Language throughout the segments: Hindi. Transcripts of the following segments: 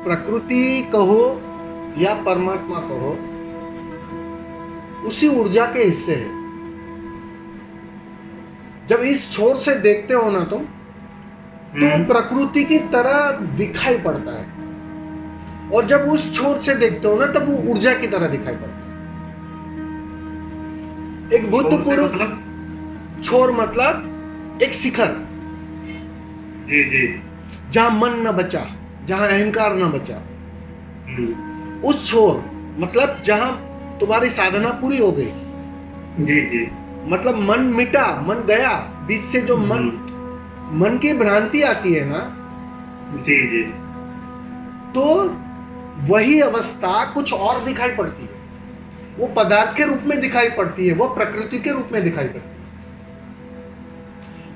प्रकृति कहो या परमात्मा कहो, उसी ऊर्जा के हिस्से है। जब इस छोर से देखते हो ना तुम, तो वो प्रकृति की तरह दिखाई पड़ता है, और जब उस छोर से देखते हो ना, तब वो ऊर्जा की तरह दिखाई पड़ता है। एक बुद्ध पुरुष, छोर मतलब एक शिखर, जी जी, जहां मन न बचा, जहां अहंकार न बचा, उस छोर मतलब जहां तुम्हारी साधना पूरी हो गई। जी जी, मतलब मन मिटा, मन गया, बीच से जो मन की भ्रांति आती है ना, जी जी, तो वही अवस्था कुछ और दिखाई पड़ती है। वो पदार्थ के रूप में दिखाई पड़ती है, वो प्रकृति के रूप में दिखाई पड़ती है,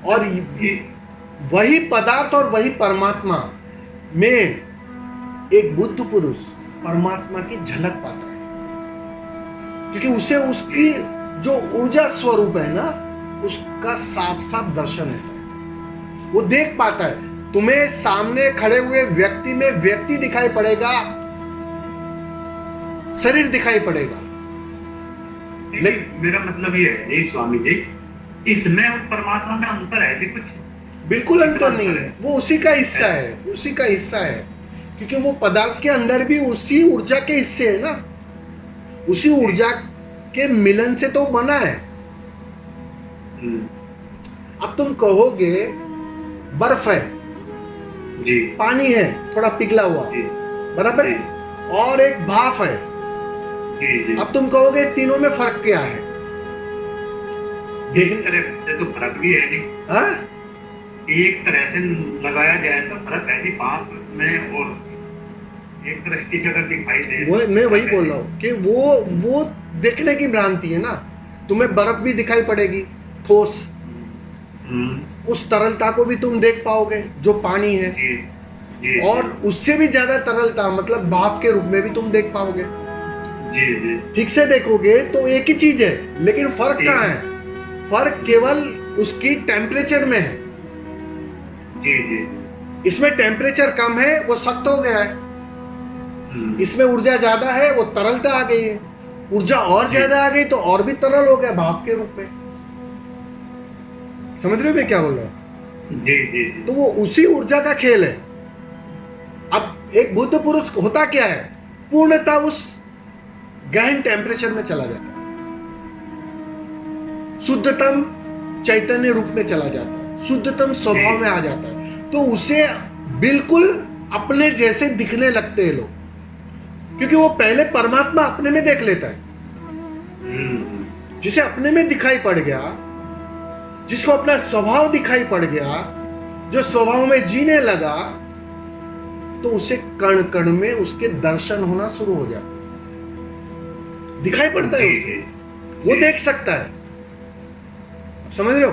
और वही पदार्थ और वही परमात्मा में एक बुद्ध पुरुष परमात्मा की झलक पाता है, क्योंकि उसे उसकी जो ऊर्जा स्वरूप है ना, उसका साफ साफ दर्शन होता है। वो देख पाता है। तुम्हें सामने खड़े हुए व्यक्ति में व्यक्ति दिखाई पड़ेगा, शरीर दिखाई पड़ेगा, लेकिन मेरा मतलब ये है जी स्वामी जी, इसमें और परमात्मा में अंतर है जी कुछ? बिल्कुल अंतर नहीं है। वो उसी का हिस्सा है, उसी का हिस्सा है, क्योंकि वो पदार्थ के अंदर भी उसी ऊर्जा के हिस्से है ना, उसी ऊर्जा के मिलन से तो बना है। अब तुम कहोगे बर्फ है जी, पानी है थोड़ा पिघला हुआ, बराबर है, और एक भाप है जी जी। अब तुम कहोगे तीनों में फर्क क्या है? एक तरह से तो फर्क भी है नहीं, हाँ? एक तरह से लगाया जाए तो फर्क है जी, पांच में और एक तरह की जगह दिखाई दे। वो मैं वही बोल रहा हूँ कि वो देखने की भ्रांति है ना। तुम्हें बर्फ भी दिखाई पड़ेगी, ठोस, उस तरलता को भी तुम देख पाओगे जो पानी है, जी, जी, और उससे भी ज्यादा तरलता मतलब भाप के रूप में भी तुम देख पाओगे। जी जी, ठीक से देखोगे तो एक ही चीज है, लेकिन फर्क कहाँ है? फर्क केवल उसकी टेम्परेचर में है। जी जी, इसमें टेम्परेचर कम है, वो सख्त हो गया है। इसमें ऊर्जा ज्यादा है, वो तरलता आ गई है। ऊर्जा और ज्यादा आ गई तो और भी तरल हो गया भाप के रूप में। समझ रहे हो मैं क्या बोल रहा हूं? जी जी, तो वो उसी ऊर्जा का खेल है। अब एक बुद्ध पुरुष होता क्या है? पूर्णता उस गहन टेम्परेचर में चला जाता है, शुद्धतम चैतन्य रूप में चला जाता है, शुद्धतम स्वभाव में आ जाता है। तो उसे बिल्कुल अपने जैसे दिखने लगते हैं लोग, क्योंकि वो पहले परमात्मा अपने में देख लेता है। जिसे अपने में दिखाई पड़ गया, जिसको अपना स्वभाव दिखाई पड़ गया, जो स्वभाव में जीने लगा, तो उसे कण कण में उसके दर्शन होना शुरू हो जाता है, दिखाई पड़ता है उसे, वो देख सकता है। समझ रहे हो?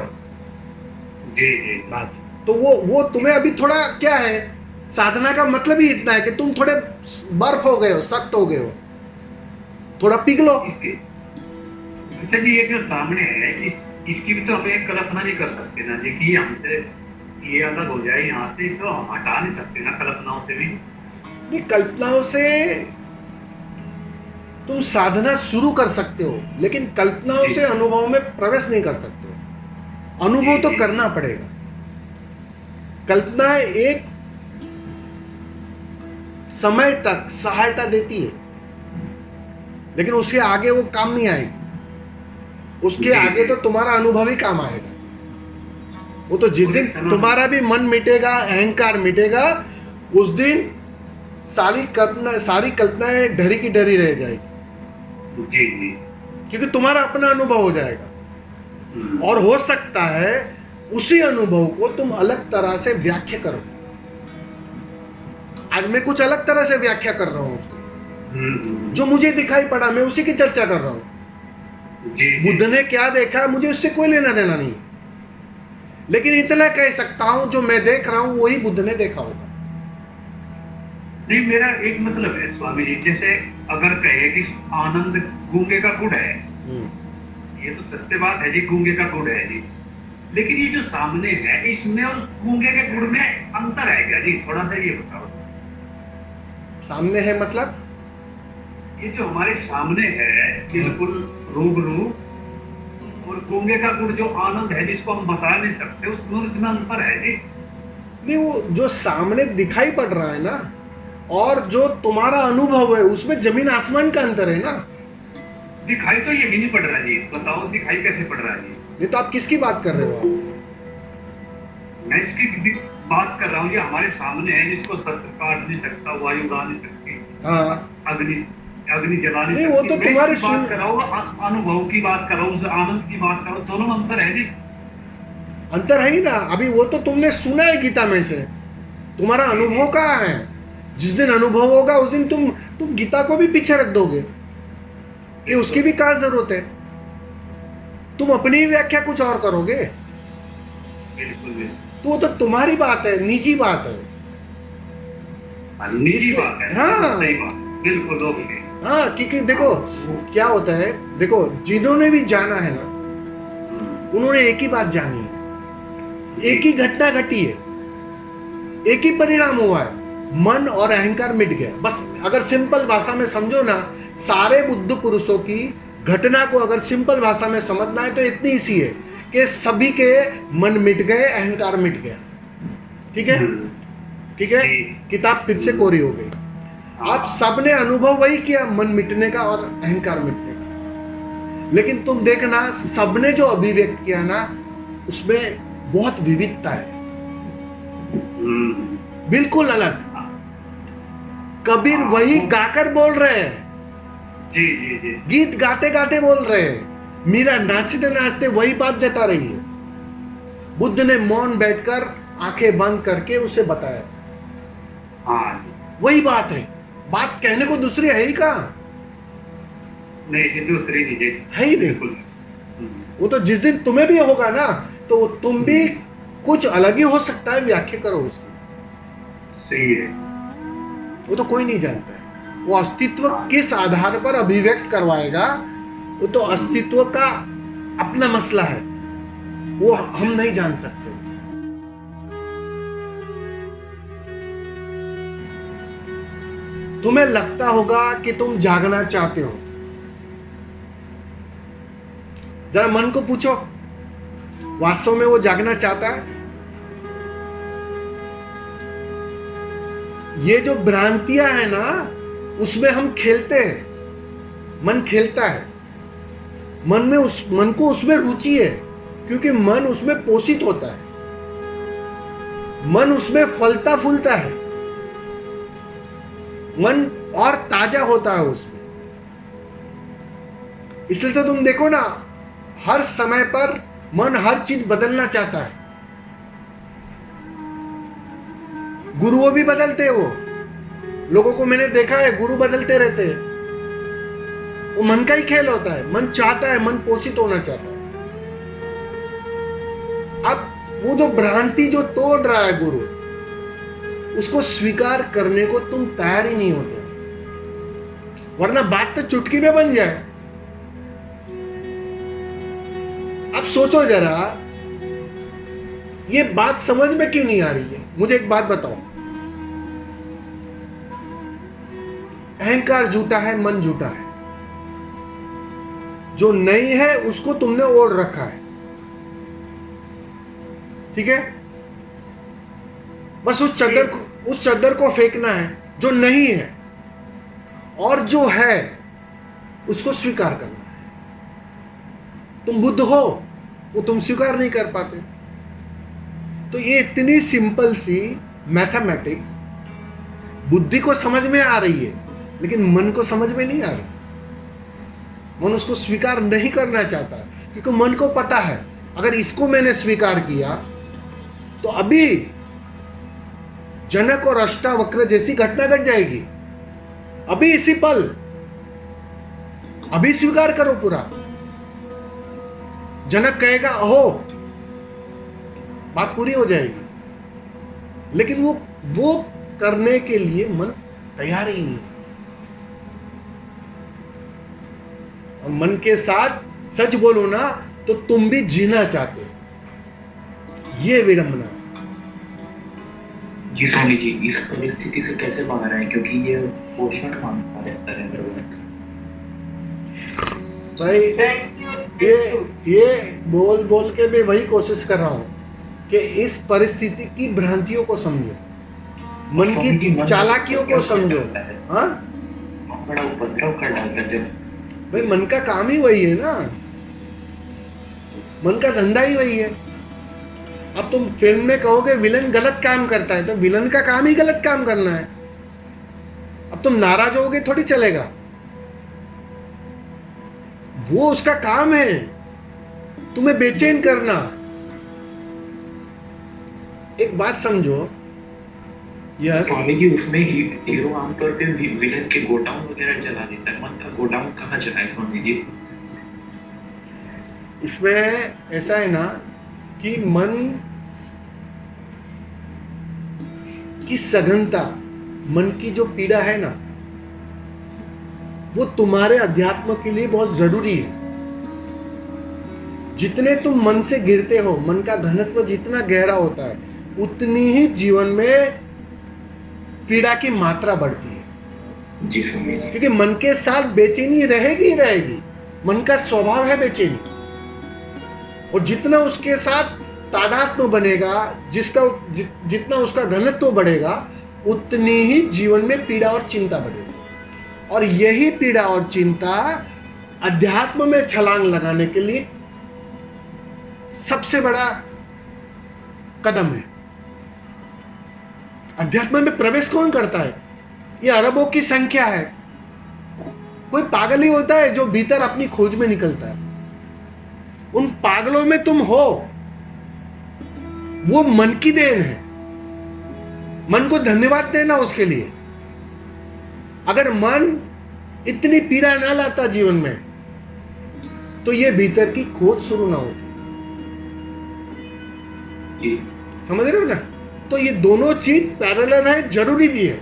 जी जी, बस तो वो तुम्हें अभी थोड़ा क्या है, साधना का मतलब ही इतना है कि तुम थोड़े बर्फ हो गए हो, सख्त हो गए हो, थोड़ा पिघलो। अच्छा जी, ये जो सामने है इसकी भी तो हमें कल्पना नहीं कर सकते ना जी कि हमसे ये अलग हो जाए यहाँ से, तो हम हटा नहीं सकते ना कल्पनाओं से भी? नहीं, कल्पनाओं से तुम साधना शुरू कर सकते हो, लेकिन कल्पनाओं से अनुभव में प्रवेश नहीं कर सकते हो। अनुभव तो करना पड़ेगा। कल्पना एक समय तक सहायता देती है, लेकिन उसके आगे वो काम नहीं आएगी। उसके आगे तो तुम्हारा अनुभव ही काम आएगा। वो तो जिस दिन तुम्हारा भी मन मिटेगा, अहंकार मिटेगा, उस दिन सारी कल्पनाएं डरी की डरी रह जाएगी। जी जी, क्योंकि तुम्हारा अपना अनुभव हो जाएगा, और हो सकता है उसी अनुभव को तुम अलग तरह से व्याख्या करो। आज मैं कुछ अलग तरह से व्याख्या कर रहा हूं उसको, जो मुझे दिखाई पड़ा, मैं उसी की चर्चा कर रहा हूं। बुद्ध ने क्या देखा मुझे उससे कोई लेना देना नहीं, लेकिन इतना कह सकता हूं जो मैं देख रहा हूं वही बुद्ध ने देखा होगा। नहीं, मेरा एक मतलब है स्वामी जी, जैसे अगर कहे कि आनंद गूंगे का गुड़ है, ये तो सत्य बात है जी, गूंगे का गुड़ है जी, लेकिन ये जो सामने है इसमें और गूंगे के गुड़ में अंतर है क्या जी? थोड़ा सा ये बताओ। सामने है मतलब ये जो हमारे सामने है बिल्कुल रूबरू, और गूंगे का गुड़ जो आनंद है जिसको हम बता नहीं सकते, उस दोनों में अंतर है जी। नहीं, वो जो सामने दिखाई पड़ रहा है ना और जो तुम्हारा अनुभव है उसमें जमीन आसमान का अंतर है ना। दिखाई तो ये भी नहीं पड़ रहा जी, बताओ दिखाई कैसे पड़ रहा है जी? नहीं तो आप किसकी बात कर रहे हो आप? मैं इसकी बात कर रहा हूँ, ये हमारे सामने है जिसको शस्त्र काट नहीं सकता, वायु उड़ा नहीं सकती, हाँ अग्नि अग्नि जला नहीं नहीं, सकती। वो तो मैं तुम्हारी इसकी बात कर रहा हूँ, अनुभव की बात कर रहा हूँ, उस आनंद की बात कर रहा हूँ, दोनों में अंतर है जी। अंतर है ही ना। अभी वो तो तुमने सुना है गीता में से, तुम्हारा अनुभव कहाँ है? जिस दिन अनुभव होगा उस दिन तुम गीता को भी पीछे रख दोगे कि उसकी भी कहाँ जरूरत है। तुम अपनी ही व्याख्या कुछ और करोगे, बिल्कुल बिल्कुल। तो वो तो तुम्हारी बात है, निजी बात है। निजी बात है, हाँ। सही बात, बिल्कुल ओके। हाँ, क्योंकि देखो क्या होता है, देखो जिन्होंने भी जाना है ना उन्होंने एक ही बात जानी है, एक ही घटना घटी है, एक ही परिणाम हुआ है, मन और अहंकार मिट गया। बस अगर सिंपल भाषा में समझो ना, सारे बुद्ध पुरुषों की घटना को अगर सिंपल भाषा में समझना है तो इतनी सी है कि सभी के मन मिट गए, अहंकार मिट गया। ठीक है, ठीक है, किताब फिर से कोरी हो गई। आप सबने अनुभव वही किया, मन मिटने का और अहंकार मिटने का। लेकिन तुम देखना, सबने जो अभिव्यक्त किया ना उसमें बहुत विविधता है, बिल्कुल अलग। कबीर वही गाकर बोल रहे हैं, जी जी जी, गीत गाते गाते बोल रहे हैं। मीरा नाचते नाचते वही बात जता रही है। बुद्ध ने मौन बैठकर आंखें बंद करके उसे बताया, हाँ जी। वही बात है। बात कहने को दूसरी है ही कहाँ? नहीं जी, दूसरी नहीं जी, है ही नहीं। बिल्कुल। वो तो जिस दिन तुम्हें भी होगा ना तो तुम भी कुछ अलग ही हो सकता है, व्याख्या करो उसकी। सही है। वो तो कोई नहीं जानता है, वो अस्तित्व किस आधार पर अभिव्यक्त करवाएगा वो तो अस्तित्व का अपना मसला है, वो हम नहीं जान सकते। तुम्हें लगता होगा कि तुम जागना चाहते हो, जरा मन को पूछो, वास्तव में वो जागना चाहता है? ये जो भ्रांतियां है ना उसमें हम खेलते हैं, मन खेलता है, मन को उसमें रुचि है, क्योंकि मन उसमें पोषित होता है, मन उसमें फलता फूलता है, मन और ताजा होता है उसमें। इसलिए तो तुम देखो ना, हर समय पर मन हर चीज बदलना चाहता है। गुरुओं भी बदलते हैं, वो लोगों को मैंने देखा है, गुरु बदलते रहते हैं। वो मन का ही खेल होता है, मन चाहता है, मन पोषित होना चाहता है। अब वो जो भ्रांति जो तोड़ रहा है गुरु, उसको स्वीकार करने को तुम तैयार ही नहीं होते, वरना बात तो चुटकी में बन जाए। अब सोचो जरा, ये बात समझ में क्यों नहीं आ रही है? मुझे एक बात बताओ, अहंकार झूठा है, मन झूठा है, जो नहीं है उसको तुमने ओढ़ रखा है। ठीक है, बस उस चद्दर को फेंकना है जो नहीं है, और जो है उसको स्वीकार करना है। तुम बुद्ध हो, वो तुम स्वीकार नहीं कर पाते। तो ये इतनी सिंपल सी मैथमेटिक्स बुद्धि को समझ में आ रही है, लेकिन मन को समझ में नहीं आ रही। मन उसको स्वीकार नहीं करना चाहता, क्योंकि मन को पता है अगर इसको मैंने स्वीकार किया तो अभी जनक और अष्टावक्र जैसी घटना घट जाएगी, अभी इसी पल, अभी स्वीकार करो पूरा। जनक कहेगा अहो, बात पूरी हो जाएगी, लेकिन वो करने के लिए मन तैयार ही नहीं। और मन के साथ सच बोलो ना तो तुम भी जीना चाहते हो, ये विडंबना। जी स्वामी जी, इस परिस्थिति से कैसे बाहर आए, क्योंकि ये पोषण मांगता रहता है हर वक्त। भाई ये बोल बोल के मैं वही कोशिश कर रहा हूँ कि इस परिस्थिति की भ्रांतियों को समझो, मन स्वामी जी, की मन चालाकियों को उपद्रव समझो। कर डालता है। हाँ मन बड़ा उपद्रव कर डालता है जब। भाई, मन का काम ही वही है ना, मन का धंधा ही वही है। अब तुम फिल्म में कहोगे विलन गलत काम करता है, तो विलन का काम ही गलत काम करना है। अब तुम नाराज होगे थोड़ी चलेगा, वो उसका काम है तुम्हें बेचैन करना। एक बात समझो, यस स्वामी जी, उसमें हीरो आमतौर पे विलन के गोडाउन वगैरह जला देता है। मन का गोडाउन कहाँ जलाए स्वामी जी? इसमें ऐसा है ना कि मन की सघनता, मन की जो पीड़ा है ना, वो तुम्हारे अध्यात्म के लिए बहुत जरूरी है। जितने तुम मन से गिरते हो, मन का घनत्व जितना गहरा होता है, उतनी ही जीवन में पीड़ा की मात्रा बढ़ती है। जी स्वामी जी। क्योंकि मन के साथ बेचैनी रहेगी ही रहेगी। मन का स्वभाव है बेचैनी, और जितना उसके साथ तादात्म्य बनेगा, जितना उसका घनत्व बढ़ेगा, उतनी ही जीवन में पीड़ा और चिंता बढ़ेगी। और यही पीड़ा और चिंता अध्यात्म में छलांग लगाने के लिए सबसे बड़ा कदम है। अध्यात्म में प्रवेश कौन करता है? ये अरबों की संख्या है। कोई पागल ही होता है जो भीतर अपनी खोज में निकलता है। उन पागलों में तुम हो। वो मन की देन है। मन को धन्यवाद देना उसके लिए। अगर मन इतनी पीड़ा ना लाता जीवन में, तो ये भीतर की खोज शुरू ना होती। समझ रहे हो ना? तो ये दोनों चीज पैरेलल है, जरूरी भी है।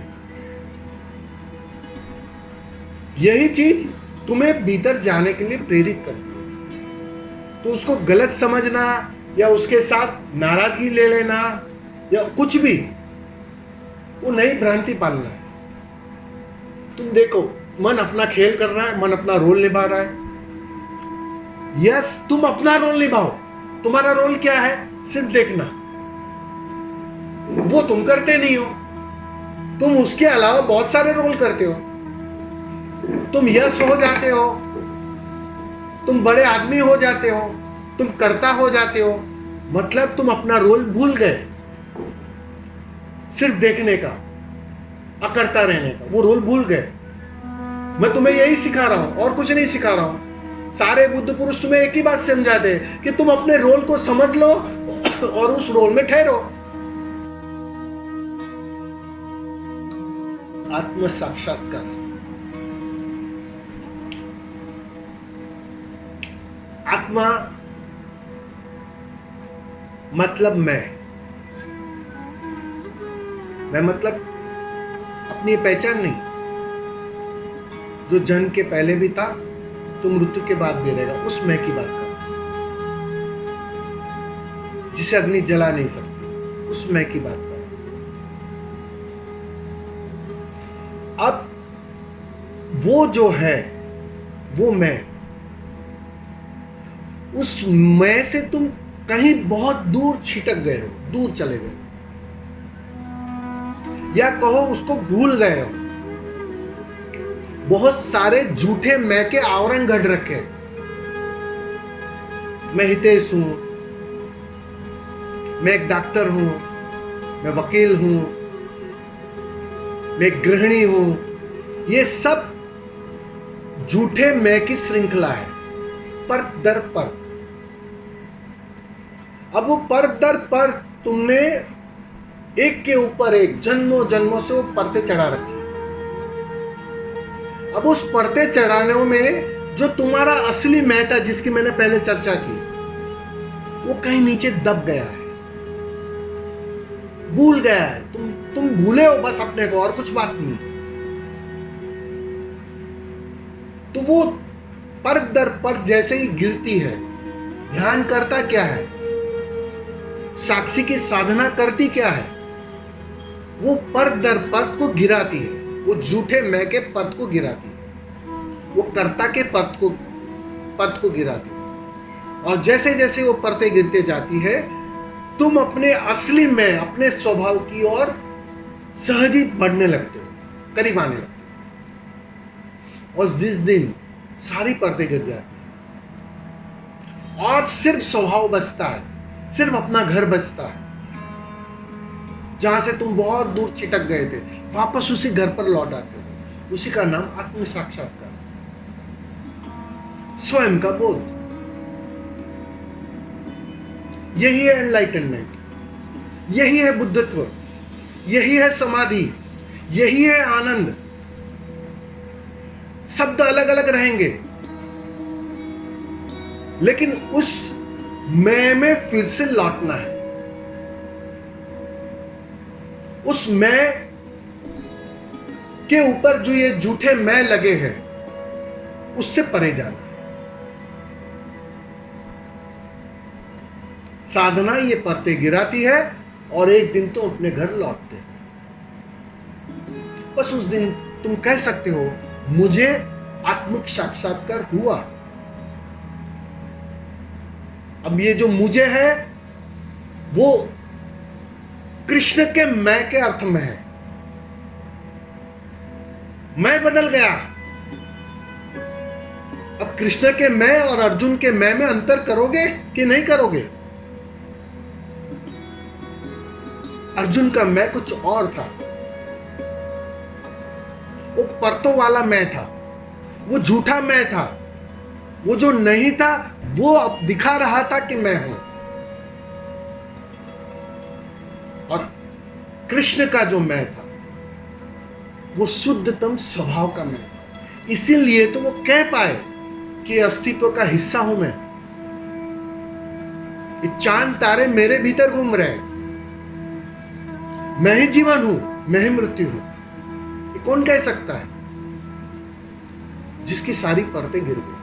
यही चीज तुम्हें भीतर जाने के लिए प्रेरित करती है। तो उसको गलत समझना या उसके साथ नाराजगी ले लेना या कुछ भी, वो नई भ्रांति पालना है। तुम देखो, मन अपना खेल कर रहा है, मन अपना रोल निभा रहा है। यस, तुम अपना रोल निभाओ। तुम्हारा रोल क्या है? सिर्फ देखना। वो तुम करते नहीं हो। तुम उसके अलावा बहुत सारे रोल करते हो। तुम यश हो जाते हो, तुम बड़े आदमी हो जाते हो, तुम कर्ता हो जाते हो। मतलब तुम अपना रोल भूल गए। सिर्फ देखने का, अकर्ता रहने का, वो रोल भूल गए। मैं तुम्हें यही सिखा रहा हूं, और कुछ नहीं सिखा रहा हूं। सारे बुद्ध पुरुष तुम्हें एक ही बात समझाते हैं कि तुम अपने रोल को समझ लो और उस रोल में ठहरो। आत्म साक्षात्कार। आत्मा मतलब मैं मतलब अपनी पहचान नहीं, जो जन्म के पहले भी था, तो मृत्यु के बाद भी रहेगा। उस मैं की बात कर, जिसे अग्नि जला नहीं सकती, उस मैं की बात कर। अब वो जो है, वो मैं, उस मैं से तुम कहीं बहुत दूर छिटक गए हो, दूर चले गए, या कहो उसको भूल गए हो। बहुत सारे झूठे मैं के आवरण गढ़ रखे। मैं हितेश हूं, मैं एक डॉक्टर हूं, मैं वकील हूं, मैं एक गृहिणी हूं। ये सब झूठे मैं की श्रृंखला है, परत दर परत। अब वो परत दर परत तुमने एक के ऊपर एक जन्मों जन्मों से वो परतें चढ़ा रखी। अब उस परतें चढ़ाने में जो तुम्हारा असली मैं था, जिसकी मैंने पहले चर्चा की, वो कहीं नीचे दब गया है, भूल गया है। तुम भूले हो बस अपने को, और कुछ बात नहीं। तो वो परत दर परत जैसे ही गिरती है, ध्यान करता क्या है, साक्षी की साधना करती क्या है, वो परत दर परत को गिराती है, वो झूठे मैं के परत को गिराती है, वो कर्ता के परत को गिराती है। और जैसे जैसे वो परतें गिरते जाती है, तुम अपने असली मैं, अपने स्वभाव की ओर सहज ही बढ़ने लगते हो, करीब आने लगते हो। और जिस दिन सारी परतें गिर जाती है और सिर्फ स्वभाव बचता है, सिर्फ अपना घर बचता है, जहां से तुम बहुत दूर छिटक गए थे, वापस उसी घर पर लौट आते हो। उसी का नाम आत्म साक्षात्कार, स्वयं का बोध। यही है एनलाइटनमेंट, यही है बुद्धत्व, यही है समाधि, यही है आनंद। शब्द अलग अलग रहेंगे, लेकिन उस मैं में फिर से लौटना है, उस मैं के ऊपर जो ये झूठे मैं लगे हैं, उससे परे जाना। साधना ये परतें गिराती है और एक दिन तो अपने घर लौटते हैं। बस उस दिन तुम कह सकते हो, मुझे आत्मिक साक्षात्कार हुआ। अब ये जो मुझे है वो कृष्ण के मैं के अर्थ में है। मैं बदल गया। अब कृष्ण के मैं और अर्जुन के मैं में अंतर करोगे कि नहीं करोगे? अर्जुन का मैं कुछ और था, वो परतों वाला मैं था, वो झूठा मैं था, वो जो नहीं था वो अब दिखा रहा था कि मैं हूं। और कृष्ण का जो मैं था वो शुद्धतम स्वभाव का मैं था। इसीलिए तो वो कह पाए कि अस्तित्व का हिस्सा हूं मैं। ये चांद तारे मेरे भीतर घूम रहे हैं, मैं ही जीवन हूं, मैं ही मृत्यु हूं। ये कौन कह सकता है? जिसकी सारी परतें गिर गई,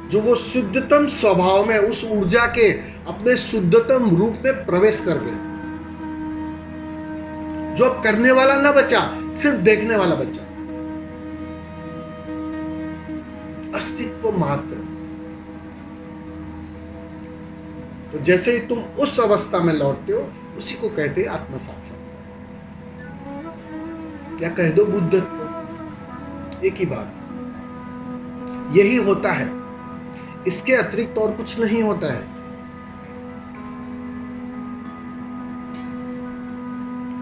जो वो शुद्धतम स्वभाव में, उस ऊर्जा के अपने शुद्धतम रूप में प्रवेश कर गए, जो अब करने वाला ना बचा, सिर्फ देखने वाला बचा, अस्तित्व मात्र। तो जैसे ही तुम उस अवस्था में लौटते हो, उसी को कहते हैं आत्म साक्षात्कार। क्या कह दो, बुद्धत्व। एक ही बात, यही होता है, इसके अतिरिक्त और कुछ नहीं होता है।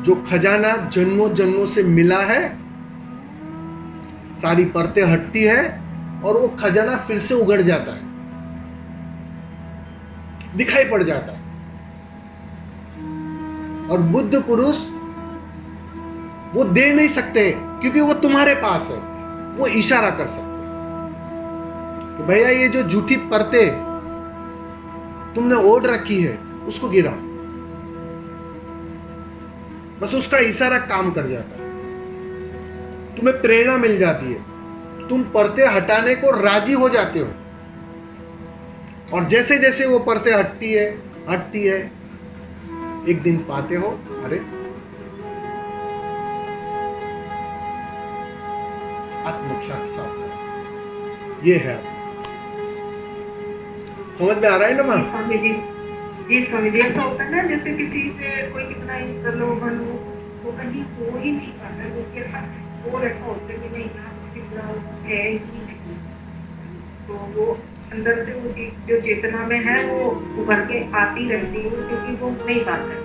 जो खजाना जन्मों जन्मों से मिला है, सारी परतें हटती है और वो खजाना फिर से उगड़ जाता है, दिखाई पड़ जाता है। और बुद्ध पुरुष वो दे नहीं सकते क्योंकि वो तुम्हारे पास है, वो इशारा कर सकते तो भैया ये जो झूठी परतें तुमने ओढ़ रखी है उसको गिराओ। बस उसका इशारा काम कर जाता है, तुम्हें प्रेरणा मिल जाती है, तुम परतें हटाने को राजी हो जाते हो। और जैसे जैसे वो परतें हटती है, एक दिन पाते हो, अरे आत्म साक्षात्कार ये है। समझ में आ रहा है ना मां? स्वामी जी ऐसा होता है ना, जैसे किसी से कोई कितना ही प्रलोभन हो, वो कहीं हो ही नहीं पाता, वो कैसा और ऐसा होता है कि नहीं यहाँ किसी तरह है ही नहीं, तो वो अंदर से वो जो चेतना में है वो उभर के आती रहती है, क्योंकि वो नहीं पाता है।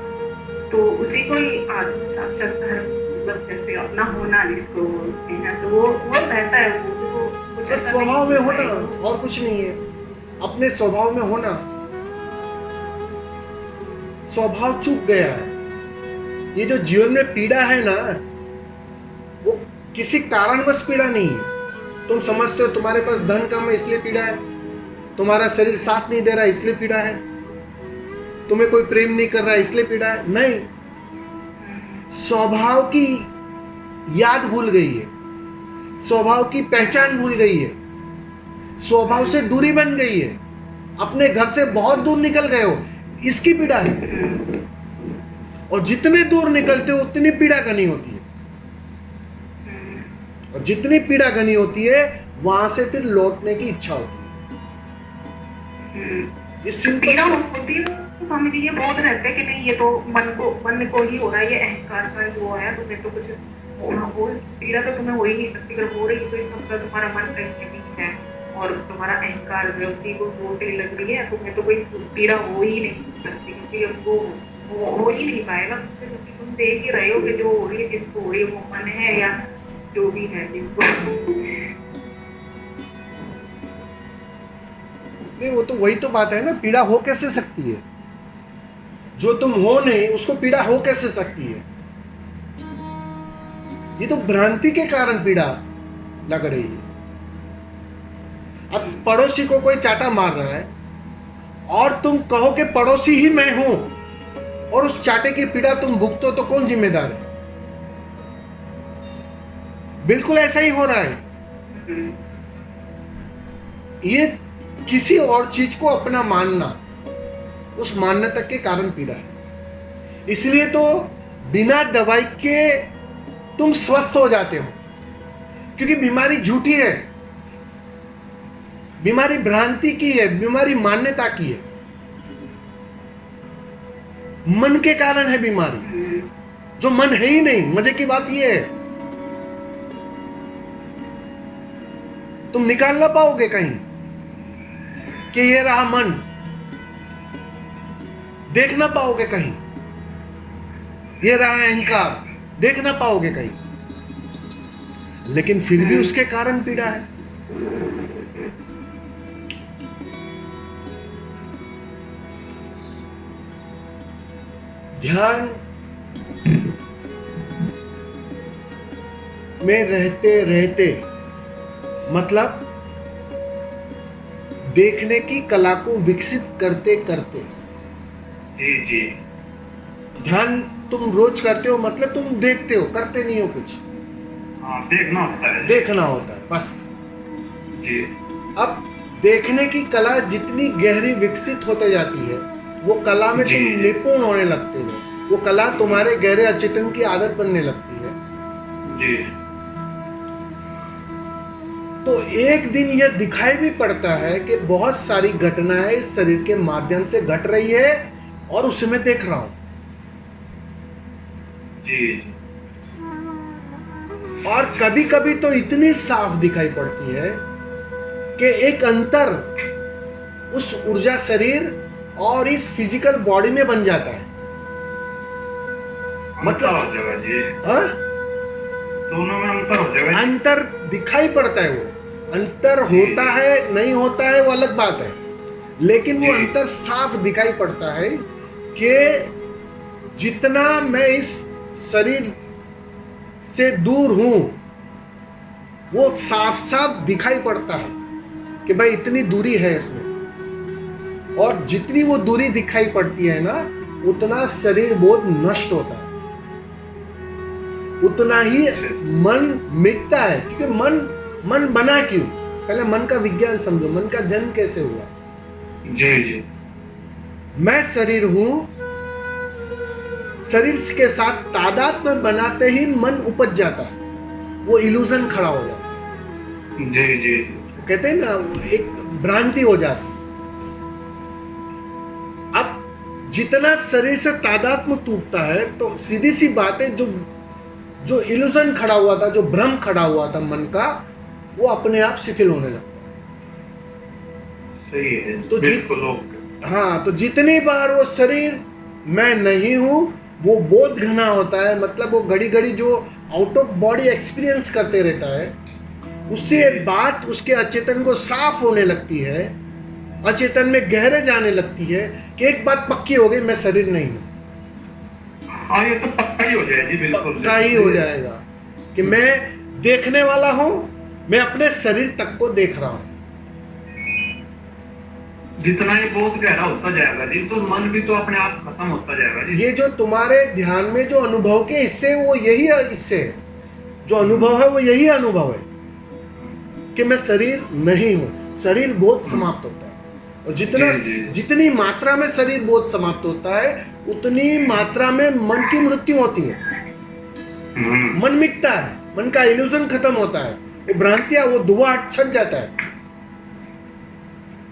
तो उसी को ही आत्म साक्षात्कार मतलब कहते हैं, अपना होना जिसको बोलते हैं, तो वो रहता है, वो कुछ ऐसा स्वभाव में होना और कुछ नहीं है, अपने स्वभाव में होना। स्वभाव चूक गया है। ये जो जीवन में पीड़ा है ना, वो किसी कारणवश पीड़ा नहीं है। तुम समझते हो तुम्हारे पास धन कम है इसलिए पीड़ा है, तुम्हारा शरीर साथ नहीं दे रहा है इसलिए पीड़ा है, तुम्हें कोई प्रेम नहीं कर रहा है इसलिए पीड़ा है। नहीं, स्वभाव की याद भूल गई है, स्वभाव की पहचान भूल गई है, स्वभाव से दूरी बन गई है, अपने घर से बहुत दूर निकल गए हो, इसकी पीड़ा है। और जितने दूर निकलते हो उतनी पीड़ा घनी होती है, और जितनी पीड़ा घनी होती है वहां से फिर लौटने की इच्छा होती है। ये पीड़ा सिंपल होती है तो स्वामी जी ये बोध रहते हैं कि नहीं ये तो मन को ही हो रहा है, ये अहंकार का ही वो है, तुम्हें तो कुछ हो पीड़ा तो तुम्हें हो ही नहीं सकती, अगर हो रही तो इसका मतलब तुम्हारा मन कहीं नहीं है और तुम्हारा अहंकार व्यक्ति को चोट ही लग रही है, तुम्हें तो कोई पीड़ा हो ही नहीं सकती, क्योंकि अब वो हो ही नहीं पाएगा तुमसे, क्योंकि तुम देख ही रहे हो कि जो हो रही है जिसको हो रही है वो मन है या जो भी है जिसको। नहीं, वो तो वही तो बात है ना, पीड़ा हो कैसे सकती है? जो तुम हो नहीं उसको पीड़ा हो कैसे सकती है? ये तो भ्रांति के कारण पीड़ा लग रही है। अब पड़ोसी को कोई चाटा मार रहा है और तुम कहो कि पड़ोसी ही मैं हूं और उस चाटे की पीड़ा तुम भुगतो, तो कौन जिम्मेदार है? बिल्कुल ऐसा ही हो रहा है। ये किसी और चीज को अपना मानना, उस मान्यता के कारण पीड़ा है। इसलिए तो बिना दवाई के तुम स्वस्थ हो जाते हो, क्योंकि बीमारी झूठी है, बीमारी भ्रांति की है, बीमारी मान्यता की है, मन के कारण है बीमारी, जो मन है ही नहीं। मजे की बात यह है, तुम निकाल ना पाओगे कहीं कि ये रहा मन, देख ना पाओगे कहीं ये रहा अहंकार, देख ना पाओगे कहीं, लेकिन फिर भी उसके कारण पीड़ा है। ध्यान में रहते रहते मतलब देखने की कला को विकसित करते करते, जी जी, ध्यान तुम रोज करते हो मतलब तुम देखते हो, करते नहीं हो कुछ, हाँ देखना होता है, देखना होता है बस। जी, अब देखने की कला जितनी गहरी विकसित होते जाती है, वो कला में जी। तुम निपुण होने लगते हो, वो कला तुम्हारे गहरे अचेतन की आदत बनने लगती है। जी, तो एक दिन यह दिखाई भी पड़ता है कि बहुत सारी घटनाएं इस शरीर के माध्यम से घट रही है और उसे मैं देख रहा हूं। जी, और कभी कभी तो इतनी साफ दिखाई पड़ती है कि एक अंतर उस ऊर्जा शरीर और इस फिजिकल बॉडी में बन जाता है। मतलब हो जाएगा जी, हाँ? दोनों में अंतर हो जाएगा जी। अंतर दिखाई पड़ता है, वो अंतर होता है नहीं होता है वो अलग बात है, लेकिन वो जी। अंतर साफ दिखाई पड़ता है कि जितना मैं इस शरीर से दूर हूं, वो साफ साफ दिखाई पड़ता है कि भाई इतनी दूरी है इसमें। और जितनी वो दूरी दिखाई पड़ती है ना, उतना शरीर बोध नष्ट होता है, उतना ही मन मिटता है। क्योंकि मन बना क्यों? पहले मन का विज्ञान समझो, मन का जन्म कैसे हुआ। जी जी, मैं शरीर हूं, शरीर के साथ तादात्म्य बनाते ही मन उपज जाता है, वो इल्यूजन खड़ा हो जाता है। जी जी, कहते हैं ना, एक भ्रांति हो जाती। अब जितना शरीर से तादात्म्य टूटता है, तो सीधी सी बात है, जो इल्यूजन खड़ा हुआ था, जो भ्रम खड़ा हुआ था मन का, वो अपने आप शिथिल होने लगता है। सही है, तो बिल्कुल। हाँ, तो जितनी बार वो शरीर मैं नहीं हूं, वो बोध घना होता है, मतलब वो घड़ी घड़ी जो आउट ऑफ बॉडी एक्सपीरियंस करते रहता है, उससे बात उसके अचेतन को साफ होने लगती है, अचेतन में गहरे जाने लगती है कि एक बात पक्की हो गई, मैं शरीर नहीं हूं। हाँ, ये तो पक्का ही हो जाएगा जी, बिल्कुल पक्का ही हो जाएगा कि मैं देखने वाला हूं, मैं अपने शरीर तक को देख रहा हूं। जितना ये बहुत गहरा होता जाएगा जी, तो मन भी तो अपने आप खत्म होता जाएगा जी। ये जो तुम्हारे ध्यान में जो अनुभव के हिस्से, वो यही हिस्से है, जो अनुभव है वो यही अनुभव है कि मैं शरीर नहीं हूं। शरीर बोध समाप्त होता है, और जी, जी। जितनी मात्रा में शरीर बोध समाप्त होता है, उतनी मात्रा में मन की मृत्यु होती है। मन मिटता है, मन का इल्यूजन खत्म होता है, वो भ्रांतियां, वो धुआं छट जाता है।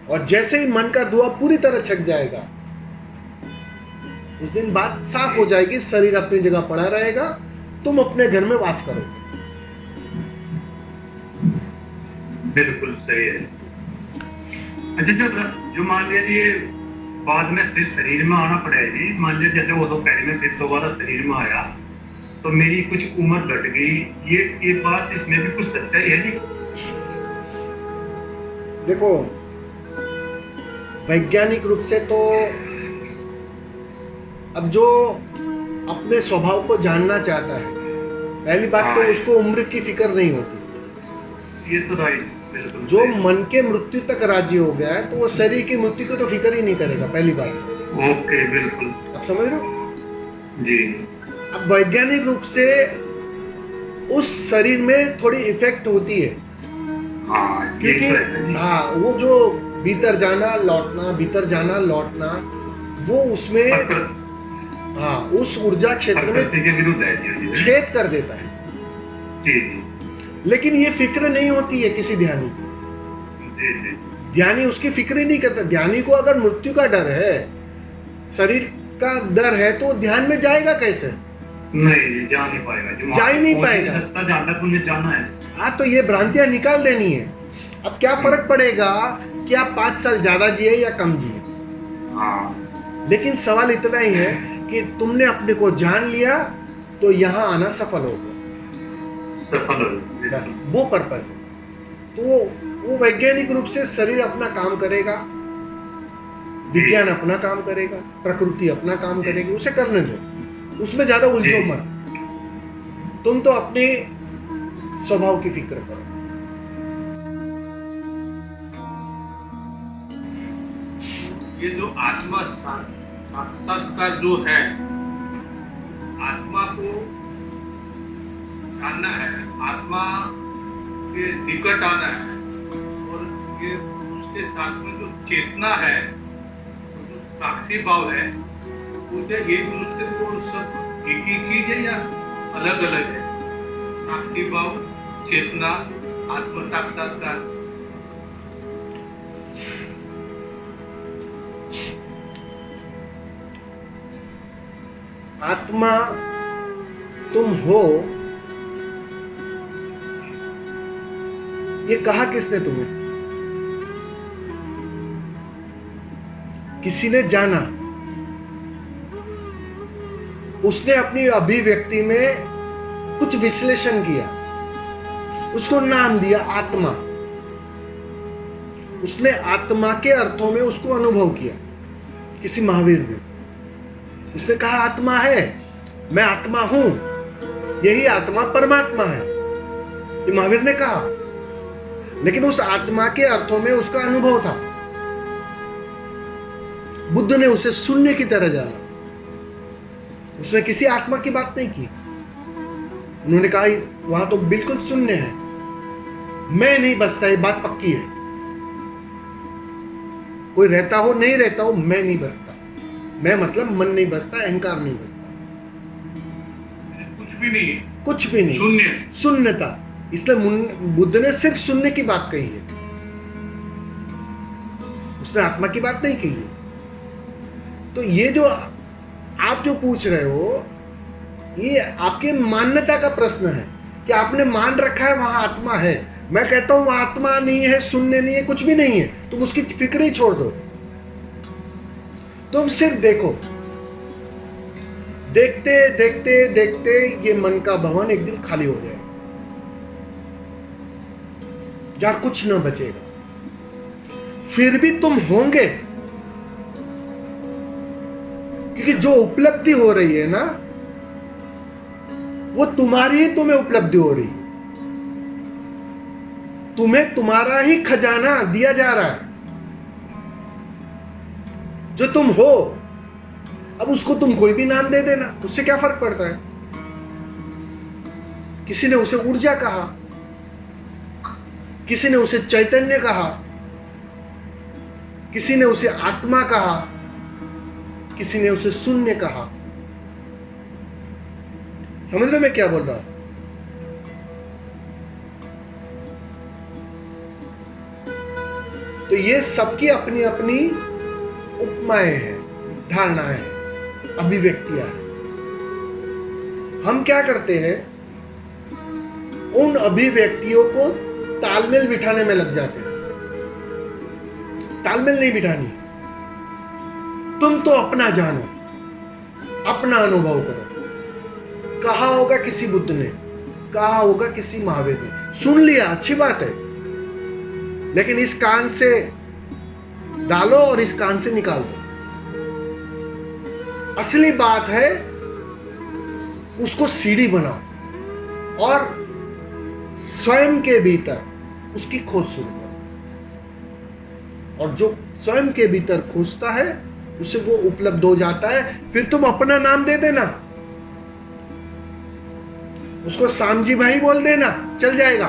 और जैसे ही मन का धुआं पूरी तरह छट जाएगा, उस दिन बात साफ हो जाएगी, शरीर अपनी जगह पड़ा रहेगा, तुम अपने घर में वास करोगे। बिल्कुल सही है। अच्छा, जो मान लीजिए बाद में फिर शरीर में आना पड़ेगा जी, मान लीजिए जैसे वो तो पहले में फिर दोबारा शरीर में आया तो मेरी कुछ उम्र घट गई, ये बात इसमें भी कुछ सच्चाई है जी? देखो, वैज्ञानिक रूप से तो अब जो अपने स्वभाव को जानना चाहता है, पहली बात तो उसको उम्र की फिक्र नहीं होती। ये तो राइट, बिल्कुल। जो मन के मृत्यु तक राजी हो गया है तो वो शरीर की मृत्यु को तो फिक्र ही नहीं करेगा, पहली बात। ओके, बिल्कुल। आप समझ रहे हो जी। अब वैज्ञानिक रूप से उस शरीर में थोड़ी इफेक्ट होती है, हाँ, ये क्योंकि तो है जी। हाँ, वो जो भीतर जाना लौटना, भीतर जाना लौटना, वो उसमें हाँ उस ऊर्जा क्षेत्र में प्रकृति के विरुद्ध है जी। छेद कर देता है। जी जी लेकिन ये फिक्र नहीं होती है किसी ध्यानी की। जी जी। ध्यानी उसकी फिक्र ही नहीं करता। ध्यानी को अगर मृत्यु का डर है, शरीर का डर है, तो ध्यान में जाएगा कैसे? नहीं जी, जा नहीं पाएगा जी, जा ही नहीं पाएगा। जहाँ तक उन्हें जाना है। हाँ, तो ये भ्रांतियां निकाल देनी है। अब क्या फर्क पड़ेगा कि आप 5 साल ज्यादा जिए या कम जिए? हाँ, लेकिन सवाल इतना ही है कि तुमने अपने को जान लिया तो यहाँ आना सफल हो गया, सफल हो। बस वो पर्पस है। तो वो वैज्ञानिक रूप से शरीर अपना काम करेगा, विज्ञान अपना काम करेगा, प्रकृति अपना काम करेगी, उसे करने दो, उसमें ज्यादा उलझो मत। तुम तो अपने स्वभाव की फिक्र करो। ये जो आत्मा साक्षात्कार जो है, आत्मा को जानना है, आत्मा के निकट आना है, और ये उसके साथ में जो चेतना है, जो साक्षी भाव है, वो क्या एक दूसरे को सब एक ही चीज है या अलग अलग है? साक्षी भाव, चेतना, आत्म साक्षात्कार। आत्मा तुम हो, ये कहा किसने तुम्हें? किसी ने जाना, उसने अपनी अभिव्यक्ति में कुछ विश्लेषण किया, उसको नाम दिया आत्मा। उसने आत्मा के अर्थों में उसको अनुभव किया। किसी महावीर ने उसने कहा आत्मा है, मैं आत्मा हूं, यही आत्मा परमात्मा है, ये महावीर ने कहा। लेकिन उस आत्मा के अर्थों में उसका अनुभव था। बुद्ध ने उसे शून्य की तरह जाना। उसने किसी आत्मा की बात नहीं की। उन्होंने कहा वहां तो बिल्कुल शून्य है, मैं नहीं बसता, ये बात पक्की है। कोई रहता हो नहीं रहता हो, मैं नहीं बसता। मैं मतलब मन नहीं बसता, अहंकार नहीं बसता, कुछ भी नहीं, कुछ भी नहीं, शून्य, शून्यता। इसलिए बुद्ध ने सिर्फ शून्य की बात कही है, उसने आत्मा की बात नहीं कही है। तो ये जो आप जो पूछ रहे हो, ये आपकी मान्यता का प्रश्न है कि आपने मान रखा है वहां आत्मा है। मैं कहता हूं वहां आत्मा नहीं है, शून्य नहीं है, कुछ भी नहीं है, तुम उसकी फिक्र ही छोड़ दो। तुम सिर्फ देखो, देखते देखते देखते ये मन का भवन एक दिन खाली हो जाएगा, जहां कुछ न बचेगा। फिर भी तुम होंगे, क्योंकि जो उपलब्धि हो रही है ना, वो तुम्हारी ही तुम्हें उपलब्धि हो रही है। तुम्हें तुम्हारा ही खजाना दिया जा रहा है, जो तुम हो। अब उसको तुम कोई भी नाम दे देना, उससे क्या फर्क पड़ता है? किसी ने उसे ऊर्जा कहा, किसी ने उसे चैतन्य कहा, किसी ने उसे आत्मा कहा, किसी ने उसे शून्य कहा। समझ रहे हो मैं क्या बोल रहा हूं? तो ये सबकी अपनी अपनी उपमाएं हैं, धारणाएं, अभिव्यक्तियां हैं। हम क्या करते हैं, उन अभिव्यक्तियों को तालमेल बिठाने में लग जाते हैं। तालमेल नहीं बिठानी, तुम तो अपना जानो, अपना अनुभव करो। कहा होगा किसी बुद्ध ने, कहा होगा किसी महावीर ने, सुन लिया, अच्छी बात है, लेकिन इस कान से डालो और इस कान से निकाल दो। असली बात है उसको सीढ़ी बनाओ और स्वयं के भीतर उसकी खोज शुरू करो। और जो स्वयं के भीतर खोजता है उसे वो उपलब्ध हो जाता है। फिर तुम अपना नाम दे देना, उसको सामजी भाई बोल देना, चल जाएगा,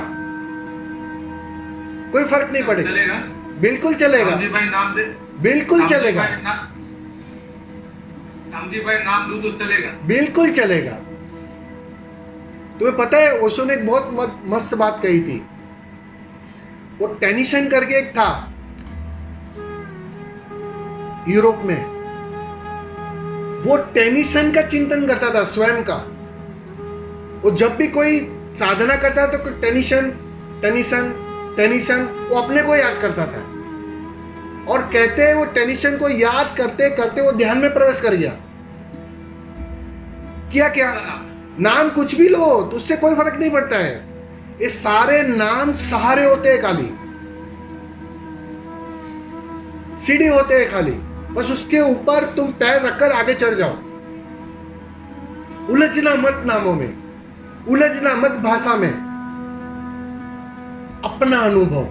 कोई फर्क नहीं पड़ेगा। चलेगा, बिल्कुल चलेगा, सामजी भाई नाम दे, बिल्कुल चलेगा, सामजी भाई नाम दो तो चलेगा। बिल्कुल चलेगा। तुम्हें पता है ओशो ने एक बहुत मस्त बात कही थी। वो टेनिसन करके एक था यूरोप में, वो टेनिसन का चिंतन करता था, स्वयं का। वो जब भी कोई साधना करता तो टेनिसन टेनिसन टेनिसन, वो अपने को याद करता था। और कहते हैं वो टेनिसन को याद करते करते वो ध्यान में प्रवेश कर गया। क्या नाम कुछ भी लो तो उससे कोई फर्क नहीं पड़ता है। ये सारे नाम सहारे होते हैं, खाली सीढ़ी होते हैं, खाली बस उसके ऊपर तुम पैर रखकर आगे चढ़ जाओ। उलझना मत नामों में, उलझना मत भाषा में, अपना अनुभव।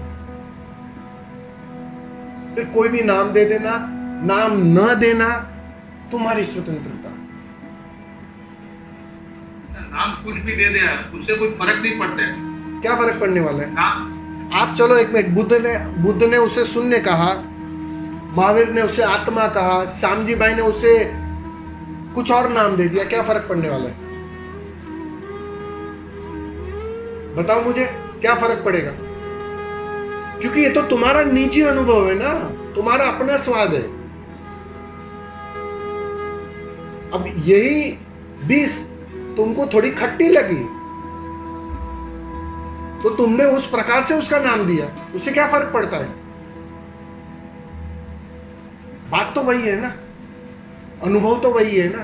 फिर कोई भी नाम दे देना, नाम न देना, तुम्हारी स्वतंत्रता। नाम कुछ भी दे दे, उससे कोई फर्क नहीं पड़ता है। क्या फर्क पड़ने वाला है? नाम आप चलो एक मिनट, बुद्ध ने उसे शून्य कहा, महावीर ने उसे आत्मा कहा, सामजी भाई ने उसे कुछ और नाम दे दिया, क्या फर्क पड़ने वाला है? बताओ मुझे, क्या फर्क पड़ेगा? क्योंकि ये तो तुम्हारा निजी अनुभव है ना, तुम्हारा अपना स्वाद है। अब यही डिश तुमको थोड़ी खट्टी लगी तो तुमने उस प्रकार से उसका नाम दिया, उससे क्या फर्क पड़ता है? बात तो वही है ना, अनुभव तो वही है ना।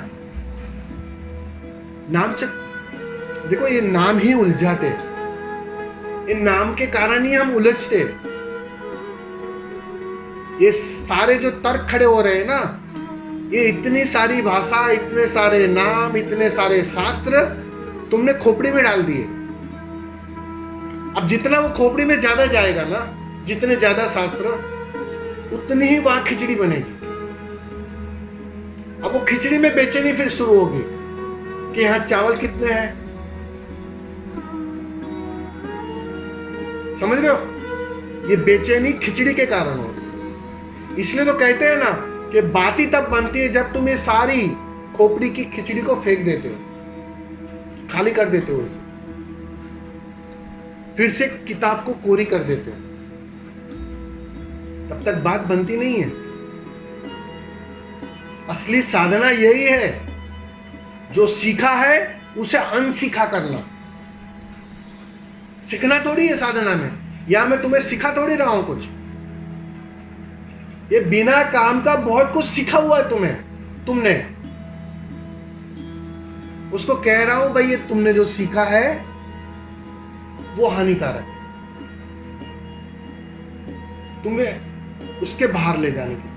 नाम से देखो, ये नाम ही उलझाते, इन नाम के कारण ही हम उलझते। ये सारे जो तर्क खड़े हो रहे हैं ना, ये इतनी सारी भाषा, इतने सारे नाम, इतने सारे शास्त्र तुमने खोपड़ी में डाल दिए। अब जितना वो खोपड़ी में ज्यादा जाएगा ना, जितने ज्यादा शास्त्र, उतनी ही वहां खिचड़ी बनेगी। अब वो खिचड़ी में बेचैनी फिर शुरू होगी कि यहां चावल कितने हैं, समझ रहे हो? ये बेचैनी खिचड़ी के कारण हो। इसलिए तो कहते हैं ना कि बात ही तब बनती है जब तुम ये सारी खोपड़ी की खिचड़ी को फेंक देते हो, खाली कर देते हो इसे, फिर से किताब को कोरी कर देते हो, तब तक बात बनती नहीं है। असली साधना यही है, जो सीखा है उसे अनसीखा करना। सीखना थोड़ी है साधना में, या मैं तुम्हें सिखा थोड़ी रहा हूं कुछ। ये बिना काम का बहुत कुछ सीखा हुआ है तुमने। उसको कह रहा हूं भाई, ये तुमने जो सीखा है वो हानिकारक है, तुम्हें उसके बाहर ले जाने की